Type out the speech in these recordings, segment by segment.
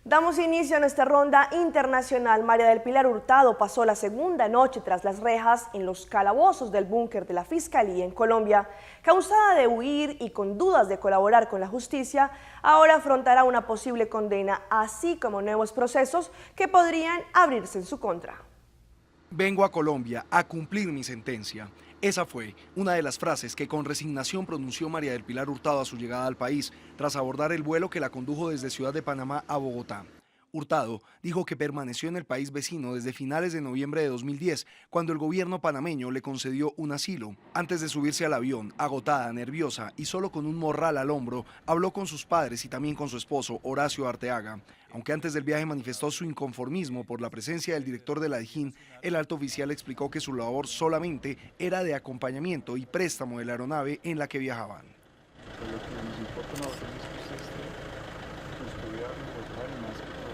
Damos inicio a nuestra ronda internacional. María del Pilar Hurtado pasó la segunda noche tras las rejas en los calabozos del búnker de la Fiscalía en Colombia. Causada de huir y con dudas de colaborar con la justicia, ahora afrontará una posible condena, así como nuevos procesos que podrían abrirse en su contra. Vengo a Colombia a cumplir mi sentencia. Esa fue una de las frases que con resignación pronunció María del Pilar Hurtado a su llegada al país, tras abordar el vuelo que la condujo desde Ciudad de Panamá a Bogotá. Hurtado dijo que permaneció en el país vecino desde finales de noviembre de 2010, cuando el gobierno panameño le concedió un asilo. Antes de subirse al avión, agotada, nerviosa y solo con un morral al hombro, habló con sus padres y también con su esposo, Horacio Arteaga. Aunque antes del viaje manifestó su inconformismo por la presencia del director de la Dijín, el alto oficial explicó que su labor solamente era de acompañamiento y préstamo de la aeronave en la que viajaban. Lo que nos importa a nosotros es que usted esté custodiado, resguardado y más que todo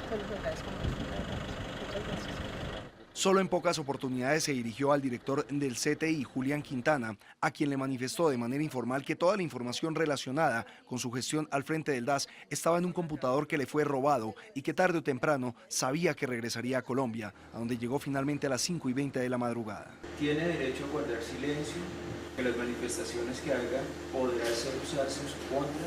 Muchas gracias. Solo en pocas oportunidades se dirigió al director del CTI, Julián Quintana, a quien le manifestó de manera informal que toda la información relacionada con su gestión al frente del DAS estaba en un computador que le fue robado y que tarde o temprano sabía que regresaría a Colombia, a donde llegó finalmente a las 5:20 de la madrugada. Tiene derecho a guardar silencio, que las manifestaciones que haga podrán usarse en su contra.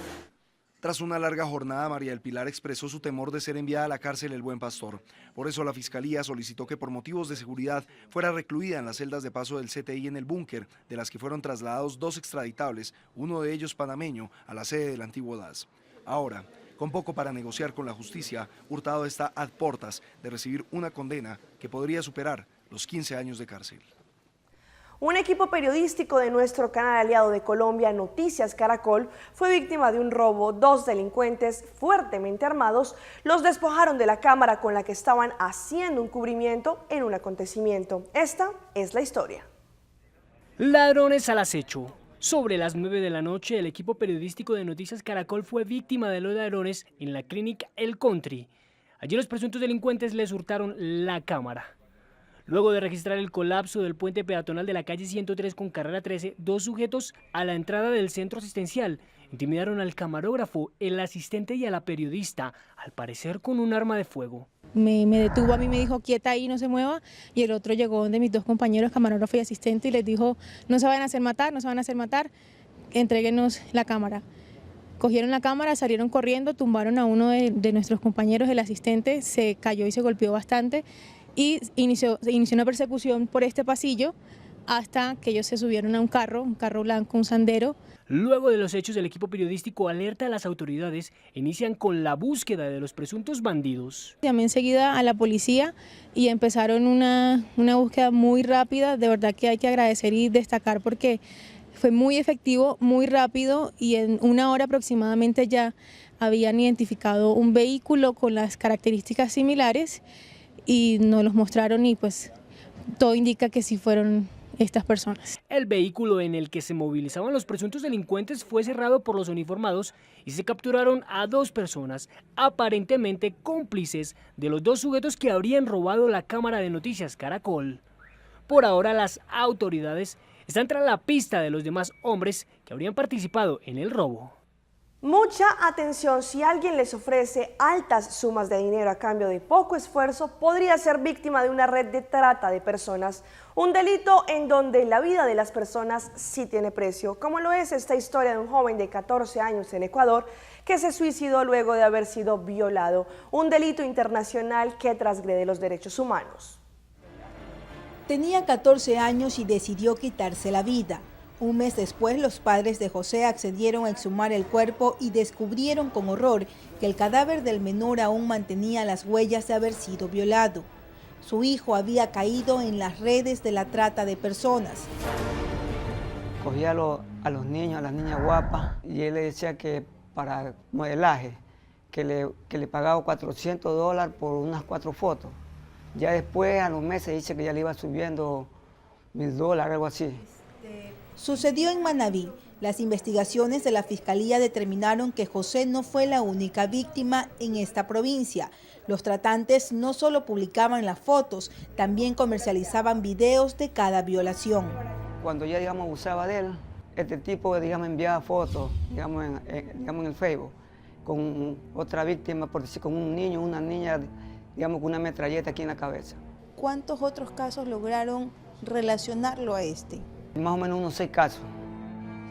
Tras una larga jornada, María del Pilar expresó su temor de ser enviada a la cárcel El Buen Pastor. Por eso la Fiscalía solicitó que por motivos de seguridad fuera recluida en las celdas de paso del CTI en el búnker, de las que fueron trasladados 2 extraditables, uno de ellos panameño, a la sede del antiguo DAS. Ahora, con poco para negociar con la justicia, Hurtado está a portas de recibir una condena que podría superar los 15 años de cárcel. Un equipo periodístico de nuestro canal aliado de Colombia, Noticias Caracol, fue víctima de un robo. 2 delincuentes fuertemente armados los despojaron de la cámara con la que estaban haciendo un cubrimiento en un acontecimiento. Esta es la historia. Ladrones al acecho. Sobre las 9 de la noche, el equipo periodístico de Noticias Caracol fue víctima de los ladrones en la clínica El Country. Allí los presuntos delincuentes les hurtaron la cámara. Luego de registrar el colapso del puente peatonal de la calle 103 con carrera 13, 2 sujetos a la entrada del centro asistencial intimidaron al camarógrafo, el asistente y a la periodista, al parecer con un arma de fuego. Me detuvo a mí, me dijo quieta ahí, no se mueva, y el otro llegó donde mis 2 compañeros, camarógrafo y asistente, y les dijo no se van a hacer matar, no se van a hacer matar, entréguenos la cámara. Cogieron la cámara, salieron corriendo, tumbaron a uno de nuestros compañeros, el asistente, se cayó y se golpeó bastante. Y se inició una persecución por este pasillo hasta que ellos se subieron a un carro blanco, un Sandero. Luego de los hechos, el equipo periodístico alerta a las autoridades e inician con la búsqueda de los presuntos bandidos. Llamé enseguida a la policía y empezaron una búsqueda muy rápida. De verdad que hay que agradecer y destacar porque fue muy efectivo, muy rápido, y en 1 hora aproximadamente ya habían identificado un vehículo con las características similares y nos los mostraron y pues todo indica que sí fueron estas personas. El vehículo en el que se movilizaban los presuntos delincuentes fue cerrado por los uniformados y se capturaron a 2 personas, aparentemente cómplices de los 2 sujetos que habrían robado la cámara de Noticias Caracol. Por ahora las autoridades están tras la pista de los demás hombres que habrían participado en el robo. Mucha atención, si alguien les ofrece altas sumas de dinero a cambio de poco esfuerzo, podría ser víctima de una red de trata de personas, un delito en donde la vida de las personas sí tiene precio, como lo es esta historia de un joven de 14 años en Ecuador que se suicidó luego de haber sido violado, un delito internacional que transgrede los derechos humanos. Tenía 14 años y decidió quitarse la vida. Un mes después, los padres de José accedieron a exhumar el cuerpo y descubrieron con horror que el cadáver del menor aún mantenía las huellas de haber sido violado. Su hijo había caído en las redes de la trata de personas. Cogía a los niños, a las niñas guapas, y él le decía que para modelaje, que le pagaba $400 por unas 4 fotos. Ya después, a los meses, dice que ya le iba subiendo $1000, algo así. Sucedió en Manabí. Las investigaciones de la Fiscalía determinaron que José no fue la única víctima en esta provincia. Los tratantes no solo publicaban las fotos, también comercializaban videos de cada violación. Cuando ya, digamos, abusaba de él, este tipo, digamos, enviaba fotos, digamos, en el Facebook, con otra víctima, por decir, con un niño, una niña, digamos, con una metralleta aquí en la cabeza. ¿Cuántos otros casos lograron relacionarlo a este? Más o menos unos 6 casos.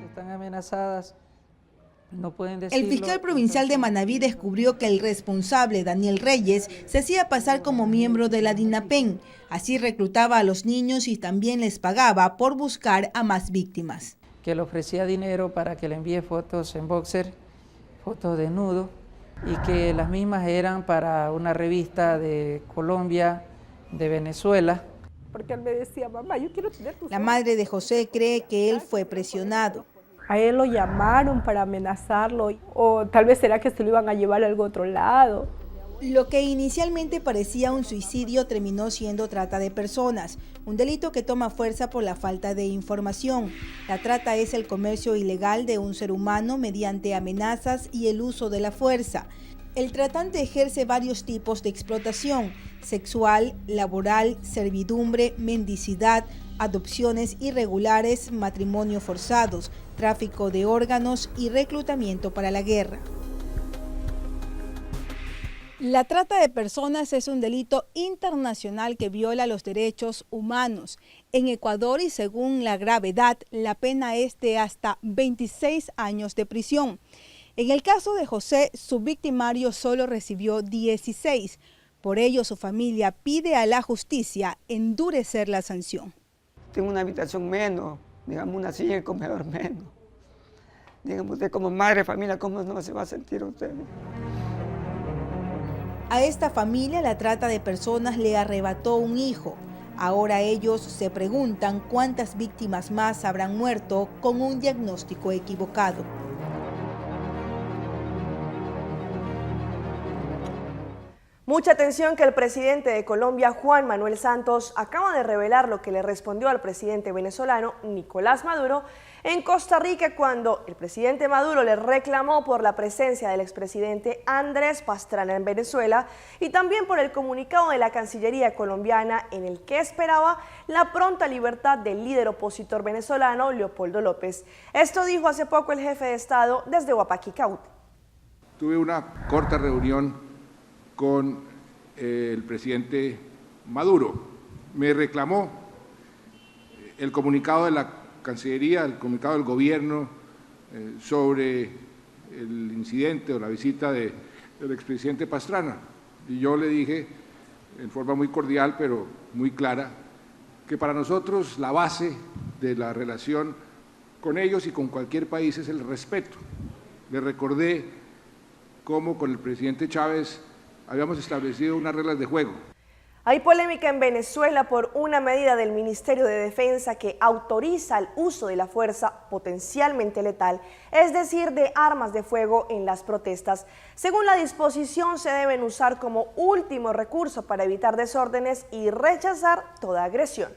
Están amenazadas, no pueden decirlo. El fiscal provincial de Manabí descubrió que el responsable, Daniel Reyes, se hacía pasar como miembro de la DINAPEN. Así reclutaba a los niños y también les pagaba por buscar a más víctimas. Que le ofrecía dinero para que le envíe fotos en boxer, fotos desnudo, y que las mismas eran para una revista de Colombia, de Venezuela. Porque él me decía, mamá, yo quiero tener tus... La madre de José cree que él fue presionado. A él lo llamaron para amenazarlo, o tal vez será que se lo iban a llevar a algún otro lado. Lo que inicialmente parecía un suicidio terminó siendo trata de personas, un delito que toma fuerza por la falta de información. La trata es el comercio ilegal de un ser humano mediante amenazas y el uso de la fuerza. El tratante ejerce varios tipos de explotación: sexual, laboral, servidumbre, mendicidad, adopciones irregulares, matrimonio forzados, tráfico de órganos y reclutamiento para la guerra. La trata de personas es un delito internacional que viola los derechos humanos. En Ecuador, y según la gravedad, la pena es de hasta 26 años de prisión. En el caso de José, su victimario solo recibió 16. Por ello, su familia pide a la justicia endurecer la sanción. Tengo una habitación menos, digamos una silla y comedor menos. Dígame usted, como madre de familia, ¿cómo no se va a sentir usted? A esta familia la trata de personas le arrebató un hijo. Ahora ellos se preguntan cuántas víctimas más habrán muerto con un diagnóstico equivocado. Mucha atención, que el presidente de Colombia, Juan Manuel Santos, acaba de revelar lo que le respondió al presidente venezolano Nicolás Maduro en Costa Rica, cuando el presidente Maduro le reclamó por la presencia del expresidente Andrés Pastrana en Venezuela y también por el comunicado de la Cancillería colombiana en el que esperaba la pronta libertad del líder opositor venezolano Leopoldo López. Esto dijo hace poco el jefe de Estado desde Guapaquí, Cauta. Tuve una corta reunión con el presidente Maduro. Me reclamó el comunicado de la Cancillería, el comunicado del gobierno sobre el incidente o la visita del expresidente Pastrana. Y yo le dije, en forma muy cordial pero muy clara, que para nosotros la base de la relación con ellos y con cualquier país es el respeto. Le recordé cómo con el presidente Chávez habíamos establecido unas reglas de juego. Hay polémica en Venezuela por una medida del Ministerio de Defensa que autoriza el uso de la fuerza potencialmente letal, es decir, de armas de fuego en las protestas. Según la disposición, se deben usar como último recurso para evitar desórdenes y rechazar toda agresión.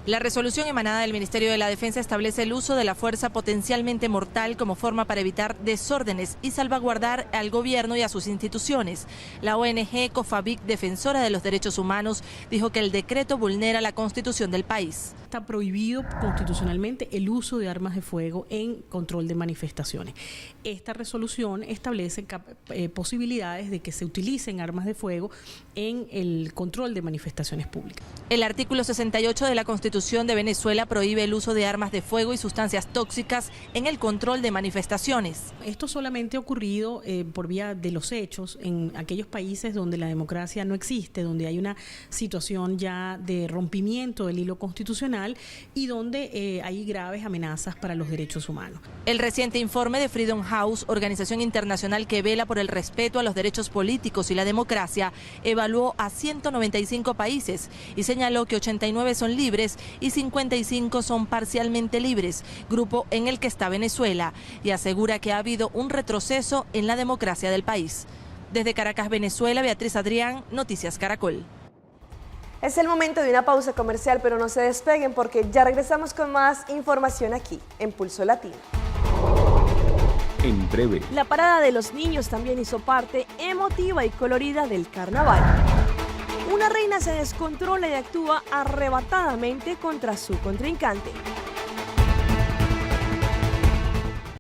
La resolución emanada del Ministerio de la Defensa establece el uso de la fuerza potencialmente mortal como forma para evitar desórdenes y salvaguardar al gobierno y a sus instituciones. La ONG COFAVIC, defensora de los derechos humanos, dijo que el decreto vulnera la Constitución del país. Está prohibido constitucionalmente el uso de armas de fuego en control de manifestaciones. Esta resolución establece posibilidades de que se utilicen armas de fuego en el control de manifestaciones públicas. El artículo 68 de la Constitución de Venezuela prohíbe el uso de armas de fuego y sustancias tóxicas en el control de manifestaciones. Esto solamente ha ocurrido por vía de los hechos en aquellos países donde la democracia no existe, donde hay una situación ya de rompimiento del hilo constitucional y donde hay graves amenazas para los derechos humanos. El reciente informe de Freedom House, organización internacional que vela por el respeto a los derechos políticos y la democracia, evaluó a 195 países y señaló que 89 son libres y 55 son parcialmente libres, grupo en el que está Venezuela, y asegura que ha habido un retroceso en la democracia del país. Desde Caracas, Venezuela, Beatriz Adrián, Noticias Caracol. Es el momento de una pausa comercial, pero no se despeguen porque ya regresamos con más información aquí en Pulso Latino. En breve. La parada de los niños también hizo parte emotiva y colorida del carnaval. Una reina se descontrola y actúa arrebatadamente contra su contrincante.